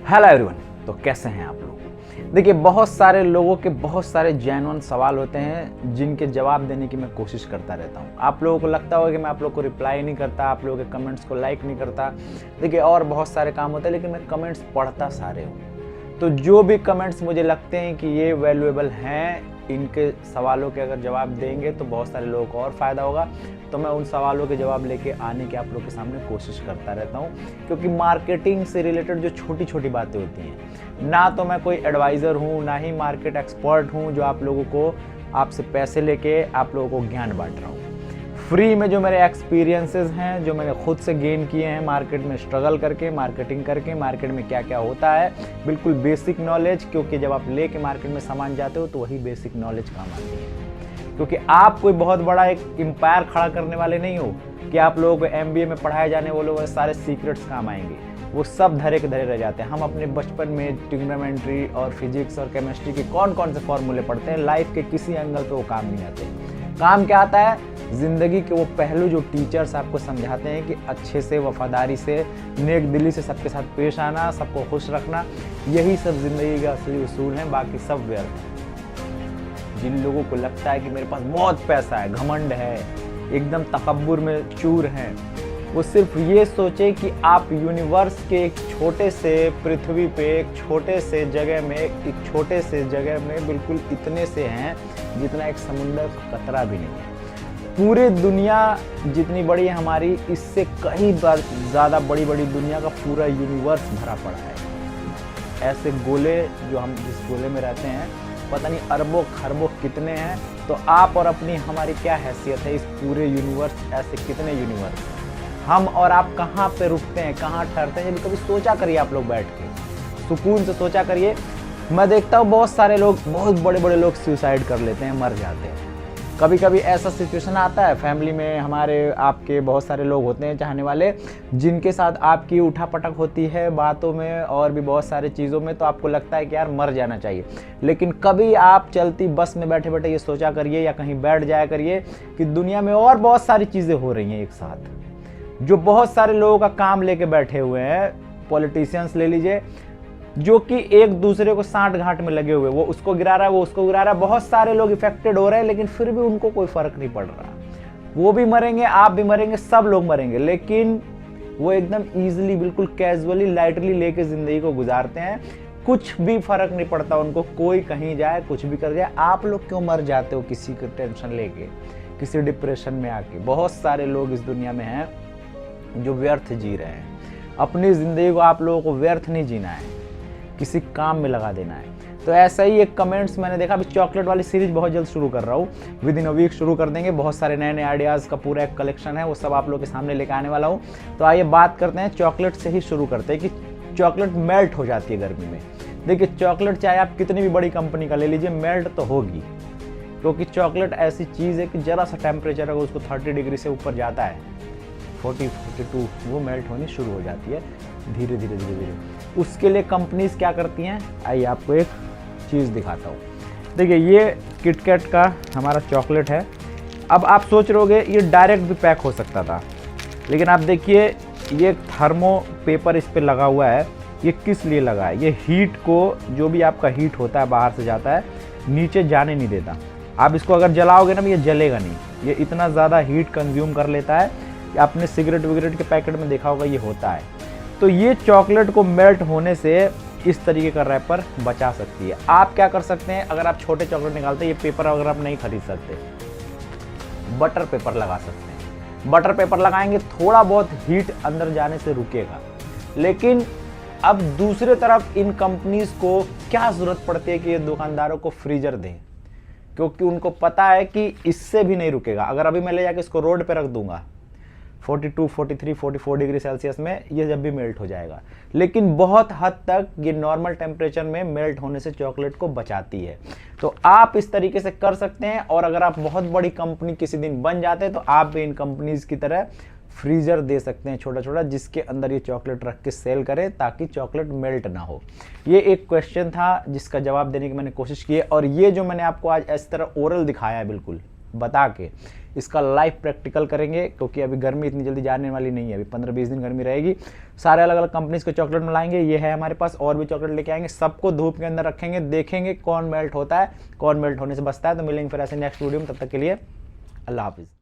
Hello everyone. तो कैसे हैं आप लोग? देखिए, बहुत सारे लोगों के बहुत सारे जेन्युइन सवाल होते हैं जिनके जवाब देने की मैं कोशिश करता रहता हूं। आप लोगों को लगता होगा कि मैं आप लोगों को रिप्लाई नहीं करता, आप लोगों के कमेंट्स को लाइक नहीं करता। देखिए, और बहुत सारे काम होते हैं, लेकिन मैं कमेंट्स पढ़ता सारे हूँ। तो जो भी कमेंट्स मुझे लगते हैं कि ये वैल्यूएबल हैं, इनके सवालों के अगर जवाब देंगे तो बहुत सारे लोगों को और फ़ायदा होगा, तो मैं उन सवालों के जवाब लेके आने की आप लोग के सामने कोशिश करता रहता हूँ। क्योंकि मार्केटिंग से रिलेटेड जो छोटी छोटी बातें होती हैं, ना तो मैं कोई एडवाइज़र हूँ, ना ही मार्केट एक्सपर्ट हूँ जो आप लोगों को आपसे पैसे लेके आप लोगों को ज्ञान बांट रहा हूँ। फ्री में जो मेरे एक्सपीरियंसेस हैं, जो मैंने खुद से गेन किए हैं मार्केट में स्ट्रगल करके, मार्केटिंग करके, मार्केट में क्या क्या होता है, बिल्कुल बेसिक नॉलेज। क्योंकि जब आप लेके मार्केट में सामान जाते हो तो वही बेसिक नॉलेज काम आती है। क्योंकि आप कोई बहुत बड़ा एक एम्पायर खड़ा करने वाले नहीं हो कि आप लोगों को MBA में पढ़ाए जाने वाले वो सारे सीक्रेट्स काम आएंगे। वो सब धरे के धरे रह जाते हैं। हम अपने बचपन में ट्रिग्नोमेट्री और फिजिक्स और केमिस्ट्री के कौन कौन से फॉर्मूले पढ़ते हैं, लाइफ के किसी एंगल पे वो काम नहीं आते। काम क्या आता है? ज़िंदगी के वो पहलू जो टीचर्स आपको समझाते हैं कि अच्छे से, वफादारी से, नेक दिली से सबके साथ पेश आना, सबको खुश रखना, यही सब ज़िंदगी का असली उसूल हैं। बाकी सब व्यर्थ है। जिन लोगों को लगता है कि मेरे पास बहुत पैसा है, घमंड है, एकदम तकब्बुर में चूर हैं, वो सिर्फ ये सोचे कि आप यूनिवर्स के एक छोटे से पृथ्वी पे, एक छोटे से जगह में, एक छोटे से जगह में बिल्कुल इतने से हैं जितना एक समुंदर का कतरा भी नहीं है। पूरी दुनिया जितनी बड़ी है हमारी, इससे कई बार ज़्यादा बड़ी बड़ी दुनिया का पूरा यूनिवर्स भरा पड़ा है। ऐसे गोले जो हम जिस गोले में रहते हैं, पता नहीं अरबों खरबों कितने हैं। तो आप और अपनी हमारी क्या हैसियत है इस पूरे यूनिवर्स? ऐसे कितने यूनिवर्स हैं? हम और आप कहाँ पे रुकते हैं, कहाँ ठहरते हैं? कभी सोचा करिए आप लोग बैठ के, सुकून से सोचा करिए। मैं देखता हूँ बहुत सारे लोग, बहुत बड़े बड़े लोग सुसाइड कर लेते हैं, मर जाते हैं। कभी कभी ऐसा सिचुएशन आता है फैमिली में, हमारे आपके बहुत सारे लोग होते हैं चाहने वाले, जिनके साथ आपकी उठापटक होती है बातों में और भी बहुत सारी चीज़ों में, तो आपको लगता है कि यार मर जाना चाहिए। लेकिन कभी आप चलती बस में बैठे बैठे ये सोचा करिए, या कहीं बैठ जाया करिए कि दुनिया में और बहुत सारी चीज़ें हो रही हैं एक साथ, जो बहुत सारे लोगों का काम लेके बैठे हुए हैं। पॉलिटिशियंस ले लीजिए, जो कि एक दूसरे को साठ घाट में लगे हुए, वो उसको गिरा रहा है, वो उसको गिरा रहा है। बहुत सारे लोग इफेक्टेड हो रहे हैं, लेकिन फिर भी उनको कोई फर्क नहीं पड़ रहा। वो भी मरेंगे, आप भी मरेंगे, सब लोग मरेंगे, लेकिन वो एकदम ईजिली, बिल्कुल कैजुअली, लाइटली लेके जिंदगी को गुजारते हैं। कुछ भी फर्क नहीं पड़ता उनको, कोई कहीं जाए, कुछ भी कर जाए। आप लोग क्यों मर जाते हो किसी की टेंशन लेके, किसी डिप्रेशन में आके? बहुत सारे लोग इस दुनिया में हैं जो व्यर्थ जी रहे हैं। अपनी ज़िंदगी को आप लोगों को व्यर्थ नहीं जीना है, किसी काम में लगा देना है। तो ऐसा ही एक कमेंट्स मैंने देखा। अभी चॉकलेट वाली सीरीज बहुत जल्द शुरू कर रहा हूँ, विद इन अ वीक शुरू कर देंगे। बहुत सारे नए नए आइडियाज़ का पूरा एक कलेक्शन है, वो सब आप लोग के सामने लेकर आने वाला हूँ। तो आइए बात करते हैं, चॉकलेट से ही शुरू करते हैं कि चॉकलेट मेल्ट हो जाती है गर्मी में। देखिए, चॉकलेट चाहे आप कितनी भी बड़ी कंपनी का ले लीजिए, मेल्ट तो होगी। क्योंकि चॉकलेट ऐसी चीज़ है कि ज़रा सा टेम्परेचर अगर उसको 30 डिग्री से ऊपर जाता है, 42, वो मेल्ट होनी शुरू हो जाती है धीरे धीरे धीरे धीरे। उसके लिए कंपनीज क्या करती हैं, आइए आपको एक चीज़ दिखाता हूँ। देखिए, ये किटकैट का हमारा चॉकलेट है। अब आप सोच रहे होगे ये डायरेक्ट भी पैक हो सकता था, लेकिन आप देखिए ये थर्मो पेपर इस पर लगा हुआ है। ये किस लिए लगा है? ये हीट को, जो भी आपका हीट होता है बाहर से जाता है, नीचे जाने नहीं देता। आप इसको अगर जलाओगे ना, ये जलेगा नहीं। ये इतना ज़्यादा हीट कंज्यूम कर लेता है। आपने सिगरेट विगरेट के पैकेट में देखा होगा, ये होता है। तो ये चॉकलेट को मेल्ट होने से इस तरीके का रैपर बचा सकती है। आप क्या कर सकते हैं, अगर आप छोटे चॉकलेट निकालते हैं, ये पेपर अगर आप नहीं खरीद सकते, बटर पेपर लगा सकते हैं। बटर पेपर लगाएंगे, थोड़ा बहुत हीट अंदर जाने से रुकेगा। लेकिन अब दूसरी तरफ इन कंपनीज को क्या जरूरत पड़ती है कि ये दुकानदारों को फ्रीजर दें, क्योंकि उनको पता है कि इससे भी नहीं रुकेगा। अगर अभी मैं ले जाके इसको रोड पे रख दूंगा 42, 43, 44 डिग्री सेल्सियस में, ये जब भी मेल्ट हो जाएगा। लेकिन बहुत हद तक ये नॉर्मल टेम्परेचर में मेल्ट होने से चॉकलेट को बचाती है। तो आप इस तरीके से कर सकते हैं। और अगर आप बहुत बड़ी कंपनी किसी दिन बन जाते हैं, तो आप भी इन कंपनीज की तरह फ्रीजर दे सकते हैं छोटा छोटा, जिसके अंदर ये चॉकलेट रख के सेल करें, ताकि चॉकलेट मेल्ट ना हो। ये एक क्वेश्चन था जिसका जवाब देने की मैंने कोशिश की है। और ये जो मैंने आपको आज इस तरह ओरल दिखाया है, बिल्कुल बता के, इसका लाइव प्रैक्टिकल करेंगे, क्योंकि अभी गर्मी इतनी जल्दी जाने वाली नहीं है, अभी 15-20 दिन गर्मी रहेगी। सारे अलग अलग कंपनीज के चॉकलेट मिलाएंगे, ये है हमारे पास, और भी चॉकलेट लेके आएंगे, सबको धूप के अंदर रखेंगे, देखेंगे कौन मेल्ट होता है, कौन मेल्ट होने से बचता है। तो मिलेंगे फिर ऐसे नेक्स्ट वीडियो में, तब तक के लिए अल्लाह हाफिज़।